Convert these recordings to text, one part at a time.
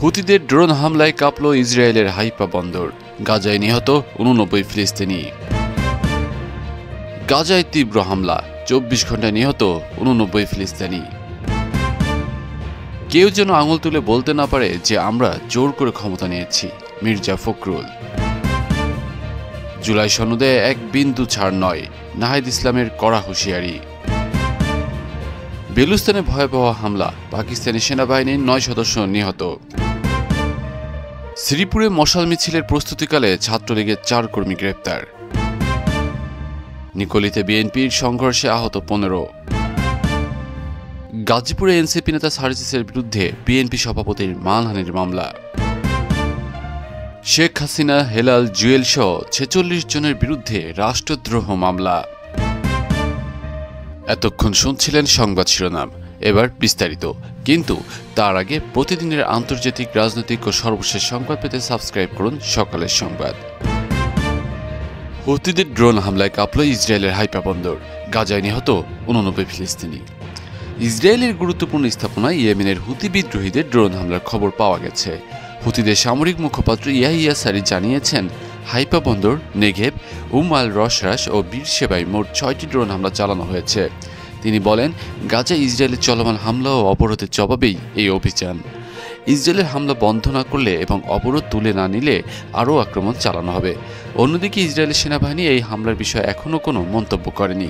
হুতিদের drone হামলায় কাঁপল ইসরায়েলের Haifa বন্দর। গাজায় নিহত 89 ফিলিস্তিনি। গাজায় তীব্র হামলা, 24 ঘন্টায় নিহত 89 ফিলিস্তিনি। কেউ যেন আঙুল তুলে বলতে না পারে যে আমরা জোর করে ক্ষমতা নিয়েছি, মির্জা ফখরুল। জুলাই সনদে এক বিন্দু ছাড় নয়, নাহিদ ইসলামের কড়া হুঁশিয়ারি। বেলুস্তানে ভয়াবহ হামলা, পাকিস্তানি সেনাবাহিনীর 9 সদস্য নিহত। শ্রীপুরে মশাল মিছিলের প্রস্তুতিকালে ছাত্রলীগের 4 কর্মী গ্রেপ্তার। নিকলিতে বিএনপির সংঘর্ষে আহত 15। গাজীপুরে এনসিপি নেতা সার্জিসের বিরুদ্ধে বিএনপি সভাপতির মানহানির মামলা। শেখ হাসিনা, হেলাল, জুয়েল সহ 46 জনের বিরুদ্ধে রাষ্ট্রদ্রোহ মামলা। এতক্ষণ শুনছিলেন সংবাদ শিরোনাম, এবার বিস্তারিত। কিন্তু তার আগে প্রতিদিনের আন্তর্জাতিক, রাজনৈতিক ও সর্বশেষ সংবাদ পেতে সাবস্ক্রাইব করুন সকালের সংবাদ। হুতিদের ড্রোন হামলায় কাঁপল ইসরায়েলের হাইফা বন্দর। গাজায় নিহত 89 ফিলিস্তিনি। ইসরায়েলের গুরুত্বপূর্ণ স্থাপনায় ইয়েমেনের হুতি বিদ্রোহীদের ড্রোন হামলার খবর পাওয়া গেছে। হুতিদের সামরিক মুখপাত্র ইয়াহিয়া সারি জানিয়েছেন, হাইফা বন্দর, নেগেভ, আল রশরাস ও বীরশেবায় মোট 6টি ড্রোন হামলা চালানো হয়েছে। তিনি বলেন, গাজায় ইসরায়েলের চলমান হামলা ও অবরোধের জবাবেই এই অভিযান। ইসরায়েলের হামলা বন্ধ না করলে এবং অবরোধ তুলে না নিলে আরও আক্রমণ চালানো হবে। অন্যদিকে ইসরায়েলের সেনাবাহিনী এই হামলার বিষয়ে এখনও কোনো মন্তব্য করেনি।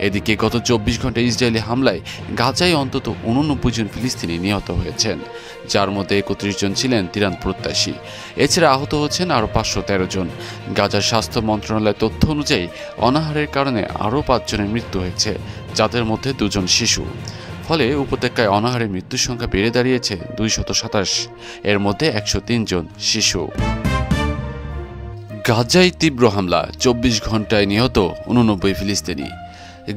এদিকে গত 24 ঘন্টায় ইসরায়েলি হামলায় গাজায় অন্তত 89 জন ফিলিস্তিনি নিহত হয়েছেন, যার মধ্যে 31 জন ছিলেন ত্রাণ প্রত্যাশী। এছাড়া আহত হচ্ছেন আরও 513 জন। গাজার স্বাস্থ্য মন্ত্রণালয়ের তথ্য অনুযায়ী অনাহারের কারণে আরও 5 জনের মৃত্যু হয়েছে, যাদের মধ্যে 2 জন শিশু। ফলে উপত্যকায় অনাহারে মৃত্যুর সংখ্যা বেড়ে দাঁড়িয়েছে 227, এর মধ্যে 103 জন শিশু। গাজায় তীব্র হামলা, 24 ঘন্টায় নিহত 89 ফিলিস্তিনি।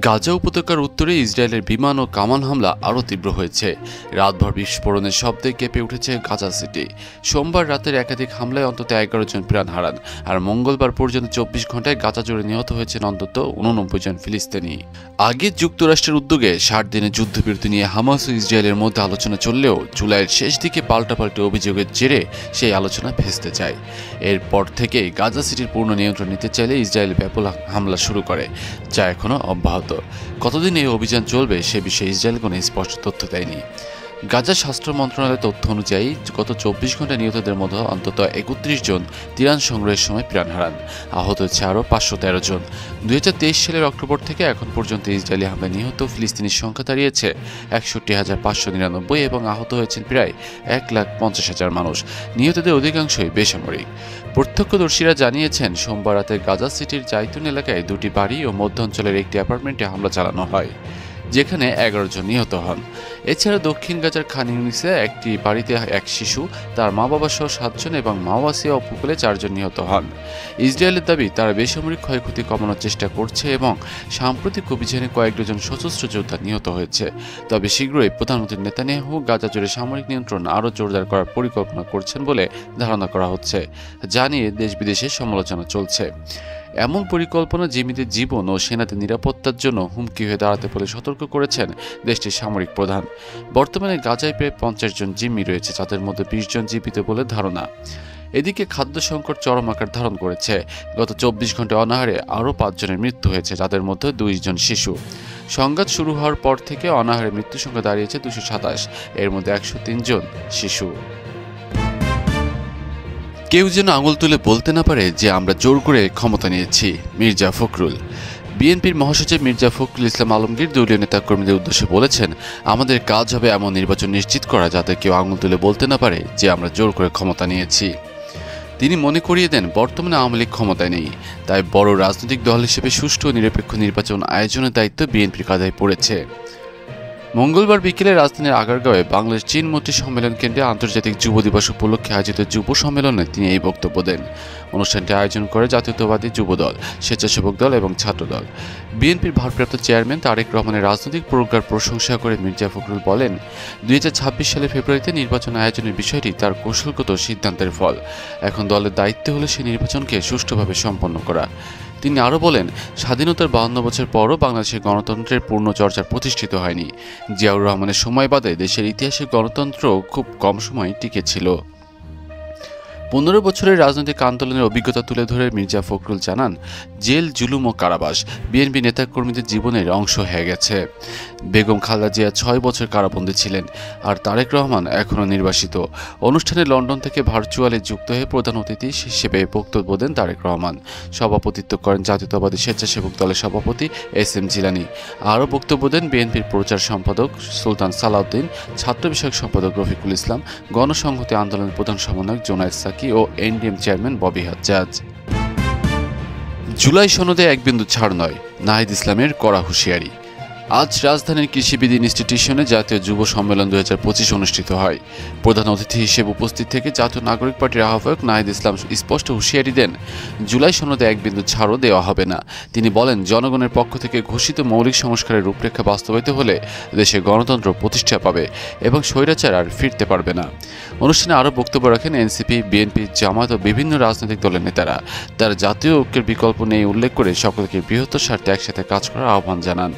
গাজা উপত্যকার উত্তরে ইসরায়েলের বিমান ও কামান হামলা আরও তীব্র হয়েছে। রাতভর বিস্ফোরণের শব্দে কেঁপে উঠেছে গাজা সিটি। সোমবার রাতের একাধিক হামলায় অন্তত 11 জন প্রাণ হারান, আর মঙ্গলবার পর্যন্ত 24 ঘন্টায় গাজা জুড়ে নিহত হয়েছেন অন্তত 89 জন ফিলিস্তিনি। আগে যুক্তরাষ্ট্রের উদ্যোগে 60 দিনের যুদ্ধবিরতি নিয়ে হামাস ও ইসরায়েলের মধ্যে আলোচনা চললেও জুলাইয়ের শেষ দিকে পাল্টাপাল্টি অভিযোগের জেরে সেই আলোচনা ভেস্তে যায়। এরপর থেকে গাজা সিটির পূর্ণ নিয়ন্ত্রণ নিতে চাইলে ইসরায়েল ব্যাপক হামলা শুরু করে, যা এখনও অব্যাহত। কতদিন এই অভিযান চলবে সে বিষয়ে ইসরায়েল কোনো স্পষ্ট তথ্য দেয়নি। গাজা স্বাস্থ্য মন্ত্রণালয়ের তথ্য অনুযায়ী গত 24 ঘন্টা নিহতদের মধ্যে অন্তত 31 জন ত্রাণ সংগ্রহের সময় প্রাণ হারান। আহত হচ্ছে আরও 513 জন। 2023 সালের অক্টোবর থেকে এখন পর্যন্ত ইসরায়েলি হামলায় নিহত ফিলিস্তিনির সংখ্যা দাঁড়িয়েছে 61,599 এবং আহত হয়েছেন প্রায় 1,50,000 মানুষ। নিহতদের অধিকাংশই বেসামরিক। প্রত্যক্ষদর্শীরা জানিয়েছেন, সোমবার রাতে গাজা সিটির জাইতুন এলাকায় 2টি বাড়ি ও মধ্যাঞ্চলের একটি অ্যাপার্টমেন্টে হামলা চালানো হয়, যেখানে 11 জন নিহত হন। এছাড়া দক্ষিণ গাজার খান ইউনিসে একটি বাড়িতে এক শিশু, তার মা বাবা সহ 7 জন এবং মাওয়াসিয়া উপকূলে 4 জন নিহত হন। ইসরায়েলের দাবি, তারা বেসামরিক ক্ষয়ক্ষতি কমানোর চেষ্টা করছে এবং সাম্প্রতিক অভিযানে কয়েক ডজন সশস্ত্র যোদ্ধা নিহত হয়েছে। তবে শীঘ্রই প্রধানমন্ত্রী নেতানিয়াহু গাজা জুড়ে সামরিক নিয়ন্ত্রণ আরও জোরদার করার পরিকল্পনা করছেন বলে ধারণা করা হচ্ছে, যা নিয়ে দেশ বিদেশে সমালোচনা চলছে। এমন পরিকল্পনা জিম্মিদের জীবন ও সেনাদের নিরাপত্তার জন্য হুমকি হয়ে দাঁড়াতে বলে সতর্ক করেছেন দেশটির সামরিক প্রধান। বর্তমানে গাজায় প্রায় 50 জন জিম্মি রয়েছে, যাদের মধ্যে 20 জন জীবিত বলে ধারণা। এদিকে খাদ্য সংকট চরম আকার ধারণ করেছে। গত 24 ঘন্টায় অনাহারে আরও 5 জনের মৃত্যু হয়েছে, যাদের মধ্যে 2 জন শিশু। সংঘাত শুরু হওয়ার পর থেকে অনাহারে মৃত্যুর সংখ্যা দাঁড়িয়েছে 227, এর মধ্যে 103 জন শিশু। কেউ যেন আঙুল তুলে বলতে না পারে যে আমরা জোর করে ক্ষমতা নিয়েছি, মির্জা ফখরুল। বিএনপির মহাসচিব মির্জা ফখরুল ইসলাম আলমগীর দলীয় নেতাকর্মীদের উদ্দেশ্যে বলেছেন, আমাদের কাজ হবে এমন নির্বাচন নিশ্চিত করা যাতে কেউ আঙুল তুলে বলতে না পারে যে আমরা জোর করে ক্ষমতা নিয়েছি। তিনি মনে করিয়ে দেন, বর্তমানে আওয়ামী লীগ ক্ষমতায় নেই, তাই বড় রাজনৈতিক দল হিসেবে সুষ্ঠু ও নিরপেক্ষ নির্বাচন আয়োজনের দায়িত্ব বিএনপির কাঁধে পড়েছে। মঙ্গলবার বিকেলে রাজধানীর আগারগাঁওয়ে বাংলাদেশ চীন মৈত্রী সম্মেলন কেন্দ্রে আন্তর্জাতিক যুব দিবস উপলক্ষে আয়োজিত যুব সম্মেলনে তিনি এই বক্তব্য দেন। অনুষ্ঠানটি আয়োজন করে জাতীয়তাবাদী যুবদল, স্বেচ্ছাসেবক দল এবং ছাত্রদল। বিএনপির ভারপ্রাপ্ত চেয়ারম্যান তারেক রহমানের রাজনৈতিক প্রজ্ঞার প্রশংসা করে মির্জা ফখরুল বলেন, 2026 সালের ফেব্রুয়ারিতে নির্বাচন আয়োজনের বিষয়টি তার কৌশলগত সিদ্ধান্তের ফল। এখন দলের দায়িত্ব হলো সেই নির্বাচনকে সুষ্ঠুভাবে সম্পন্ন করা। তিনি আরও বলেন, স্বাধীনতার 52 বছর পরও বাংলাদেশের গণতন্ত্রের পূর্ণ চর্চা প্রতিষ্ঠিত হয়নি। জিয়াউর রহমানের সময় বাদে দেশের ইতিহাসে গণতন্ত্র খুব কম সময় টিকে ছিল। 15 বছরের রাজনৈতিক আন্দোলনের অভিজ্ঞতা তুলে ধরে মির্জা ফখরুল জানান, জেল, জুলুম ও কারাবাস বিএনপি নেতাকর্মীদের জীবনের অংশ হয়ে গেছে। বেগম খালেদা জিয়া 6 বছর কারাবন্দী ছিলেন, আর তারেক রহমান এখনও নির্বাসিত। অনুষ্ঠানে লন্ডন থেকে ভার্চুয়ালি যুক্ত হয়ে প্রধান অতিথি হিসেবে বক্তব্য দেন তারেক রহমান। সভাপতিত্ব করেন জাতীয়তাবাদী স্বেচ্ছাসেবক দলের সভাপতি এস.এম. জিলানী। আরও বক্তব্য দেন বিএনপির প্রচার সম্পাদক সুলতান সালাউদ্দিন, ছাত্র বিষয়ক সম্পাদক রফিকুল ইসলাম, গণসংহতি আন্দোলনের প্রধান সমন্বয়ক জোনায়েদ সাকি ও এনডিএম চেয়ারম্যান ববি হাজ্জাজ। জুলাই সনদে এক বিন্দু ছাড় নয়, নাহিদ ইসলামের কড়া হুঁশিয়ারি। আজ রাজধানীর কৃষিবিদ ইনস্টিটিউশনে জাতীয় যুব সম্মেলন 2025 অনুষ্ঠিত হয়। প্রধান অতিথি হিসেবে উপস্থিত থেকে জাতীয় নাগরিক পার্টির আহ্বায়ক নাহিদ ইসলাম স্পষ্ট হুঁশিয়ারি দেন, জুলাই সনদে এক বিন্দু ছাড়ও দেওয়া হবে না। তিনি বলেন, জনগণের পক্ষ থেকে ঘোষিত মৌলিক সংস্কারের রূপরেখা বাস্তবায়িত হলে দেশে গণতন্ত্র প্রতিষ্ঠা পাবে এবং স্বৈরাচার আর ফিরতে পারবে না। অনুষ্ঠানে আরও বক্তব্য রাখেন এনসিপি, বিএনপি, জামায়াত ও বিভিন্ন রাজনৈতিক দলের নেতারা। তারা জাতীয় ঐক্যের বিকল্প নেই উল্লেখ করে সকলকে বৃহত্তর স্বার্থে একসাথে কাজ করার আহ্বান জানান।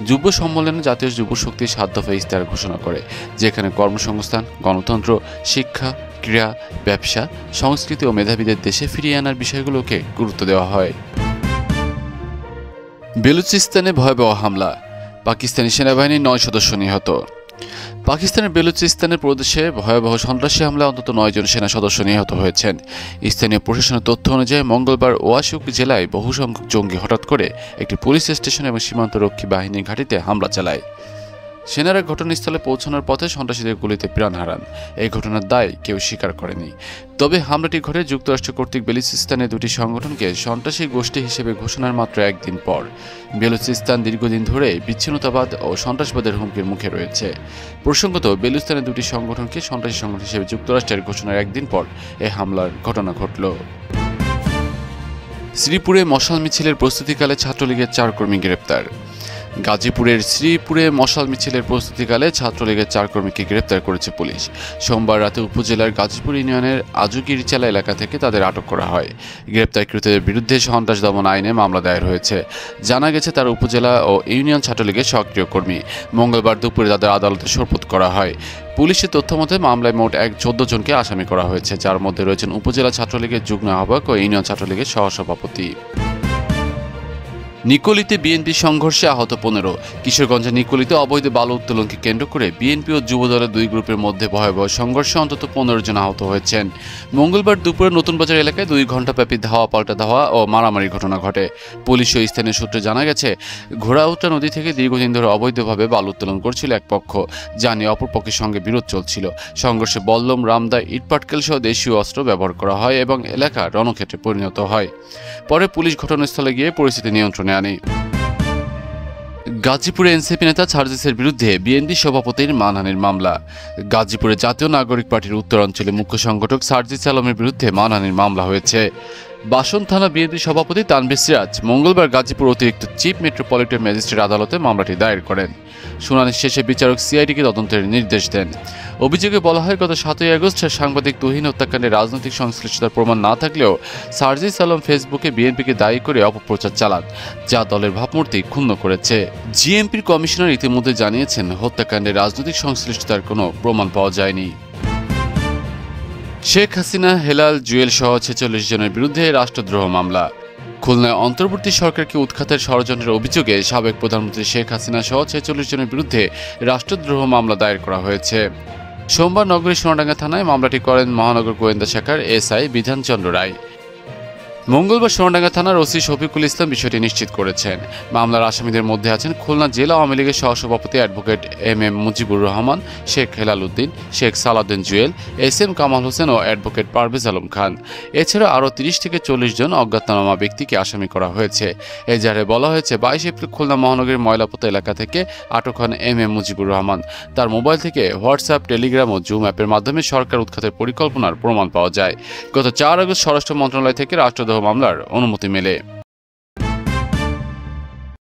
যুব সম্মেলনে জাতীয় যুব শক্তি 7 দফা ইশতেহার ঘোষণা করে, যেখানে কর্মসংস্থান, গণতন্ত্র, শিক্ষা, ক্রীড়া, ব্যবসা, সংস্কৃতি ও মেধাবীদের দেশে ফিরিয়ে আনার বিষয়গুলোকে গুরুত্ব দেওয়া হয়। বেলুচিস্তানে ভয়াবহ হামলা, পাকিস্তানি সেনাবাহিনীর 9 সদস্য নিহত। পাকিস্তানের বেলুচিস্তানের প্রদেশে ভয়াবহ সন্ত্রাসী হামলায় অন্তত 9 জন সেনা সদস্য নিহত হয়েছেন। স্থানীয় প্রশাসনের তথ্য অনুযায়ী মঙ্গলবার ওয়াশুক জেলায় বহু সংখ্যক জঙ্গি হঠাৎ করে একটি পুলিশ স্টেশন এবং সীমান্তরক্ষী বাহিনীর ঘাঁটিতে হামলা চালায়। সেনারা ঘটনাস্থলে পৌঁছানোর পথে সন্ত্রাসীদের গুলিতে প্রাণ হারান। এই ঘটনার দায় কেউ স্বীকার করেনি। তবে হামলাটি ঘটে যুক্তরাষ্ট্র কর্তৃক বেলুচিস্তানের দুটি সংগঠনকে সন্ত্রাসী গোষ্ঠী হিসেবে ঘোষণার মাত্র একদিন পর। বেলুচিস্তান দীর্ঘদিন ধরে বিচ্ছিন্নতাবাদ ও সন্ত্রাসবাদের হুমকির মুখে রয়েছে। প্রসঙ্গত, বেলুচিস্তানের দুটি সংগঠনকে সন্ত্রাসী সংগঠন হিসেবে যুক্তরাষ্ট্রের ঘোষণার একদিন পর এই হামলার ঘটনা ঘটল। শ্রীপুরে মশাল মিছিলের প্রস্তুতিকালে ছাত্রলীগের 4 কর্মী গ্রেপ্তার। গাজীপুরের শ্রীপুরে মশাল মিছিলের প্রস্তুতিকালে ছাত্রলীগের 4 কর্মীকে গ্রেপ্তার করেছে পুলিশ। সোমবার রাতে উপজেলার গাজীপুর ইউনিয়নের আজুগিরচালা এলাকা থেকে তাদের আটক করা হয়। গ্রেপ্তারকৃতদের বিরুদ্ধে সন্ত্রাস দমন আইনে মামলা দায়ের হয়েছে। জানা গেছে তারা উপজেলা ও ইউনিয়ন ছাত্রলীগের সক্রিয় কর্মী। মঙ্গলবার দুপুরে তাদের আদালতে সোপর্দ করা হয়। পুলিশের তথ্যমতে মামলায় মোট 14 জনকে আসামি করা হয়েছে, যার মধ্যে রয়েছেন উপজেলা ছাত্রলীগের যুগ্ম আহ্বায়ক ও ইউনিয়ন ছাত্রলীগের সহসভাপতি। নিকলিতে বিএনপি সংঘর্ষে আহত 15। কিশোরগঞ্জের নিকলিতে অবৈধ বালু উত্তোলনকে কেন্দ্র করে বিএনপি ও যুবদলের 2 গ্রুপের মধ্যে ভয়াবহ সংঘর্ষে অন্তত 15 জন আহত হয়েছেন। মঙ্গলবার দুপুরে নতুন বাজার এলাকায় 2 ঘণ্টাব্যাপী ধাওয়া পাল্টা ধাওয়া ও মারামারির ঘটনা ঘটে। পুলিশ ও স্থানীয় সূত্রে জানা গেছে, ঘোড়াউত্রা নদী থেকে দীর্ঘদিন ধরে অবৈধভাবে বালু উত্তোলন করছিল এক পক্ষ, যা নিয়ে অপর পক্ষের সঙ্গে বিরোধ চলছিল। সংঘর্ষে বল্লম, রামদা, ইটপাটকেল সহ দেশীয় অস্ত্র ব্যবহার করা হয় এবং এলাকা রণক্ষেত্রে পরিণত হয়। পরে পুলিশ ঘটনাস্থলে গিয়ে পরিস্থিতি নিয়ন্ত্রণে আনে। গাজীপুরে এনসিপি নেতা সার্জিসের বিরুদ্ধে বিএনপি সভাপতির মানহানির মামলা। গাজীপুরে জাতীয় নাগরিক পার্টির উত্তরাঞ্চলের মুখ্য সংগঠক সার্জিস আলমের বিরুদ্ধে মানহানির মামলা হয়েছে। বাসন থানা বিএনপি সভাপতি তানভীর সিরাজ মঙ্গলবার গাজীপুর অতিরিক্ত চিফ মেট্রোপলিটন ম্যাজিস্ট্রেট আদালতে মামলাটি দায়ের করেন। শুনানি শেষে বিচারক সিআইডিকে তদন্তের নির্দেশ দেন। অভিযোগে বলা হয়, গত 7ই আগস্ট সাংবাদিক তুহিন হত্যাকাণ্ডে রাজনৈতিক সংশ্লিষ্টতার প্রমাণ না থাকলেও সার্জিস আলম ফেসবুকে বিএনপিকে দায়ী করে অপপ্রচার চালান, যা দলের ভাবমূর্তি ক্ষুণ্ণ করেছে। জিএমপির কমিশনার ইতিমধ্যে জানিয়েছেন, হত্যাকাণ্ডে রাজনৈতিক সংশ্লিষ্টতার কোনো প্রমাণ পাওয়া যায়নি। শেখ হাসিনা, হেলাল, জুয়েল সহ 46 জনের বিরুদ্ধে রাষ্ট্রদ্রোহ মামলা। খুলনায় অন্তর্বর্তী সরকারকে উৎখাতের ষড়যন্ত্রের অভিযোগে সাবেক প্রধানমন্ত্রী শেখ হাসিনা সহ 46 জনের বিরুদ্ধে রাষ্ট্রদ্রোহ মামলা দায়ের করা হয়েছে। সোমবার নগরীর সোনাডাঙ্গা থানায় মামলাটি করেন মহানগর গোয়েন্দা শাখার এসআই বিধানচন্দ্র রায়। মঙ্গলবার সোনাডাঙ্গা থানার ওসি শফিকুল ইসলাম বিষয়টি নিশ্চিত করেছেন। মামলার আসামিদের মধ্যে আছেন খুলনা জেলা আওয়ামী লীগের সহসভাপতি advocate M Mujibur Rahman, Sheikh Helal Uddin, Sheikh Salahuddin Jewel, S M. Kamal Hossain ও অ্যাডভোকেট পারভেজ আলম খান। এছাড়া আরও 30 থেকে 40 জন অজ্ঞাতনামা ব্যক্তিকে আসামি করা হয়েছে। এজাহারে বলা হয়েছে, 22 এপ্রিল খুলনা মহানগরীর ময়লাপোতা এলাকা থেকে আটক হন এম মুজিবুর রহমান। তার মোবাইল থেকে হোয়াটসঅ্যাপ, টেলিগ্রাম ও জুম অ্যাপের মাধ্যমে সরকার উৎখাতের পরিকল্পনার প্রমাণ পাওয়া যায়। গত 4 আগস্ট স্বরাষ্ট্র মন্ত্রণালয় থেকে রাষ্ট্রদ্রোহ মামলার অনুমতি মেলে।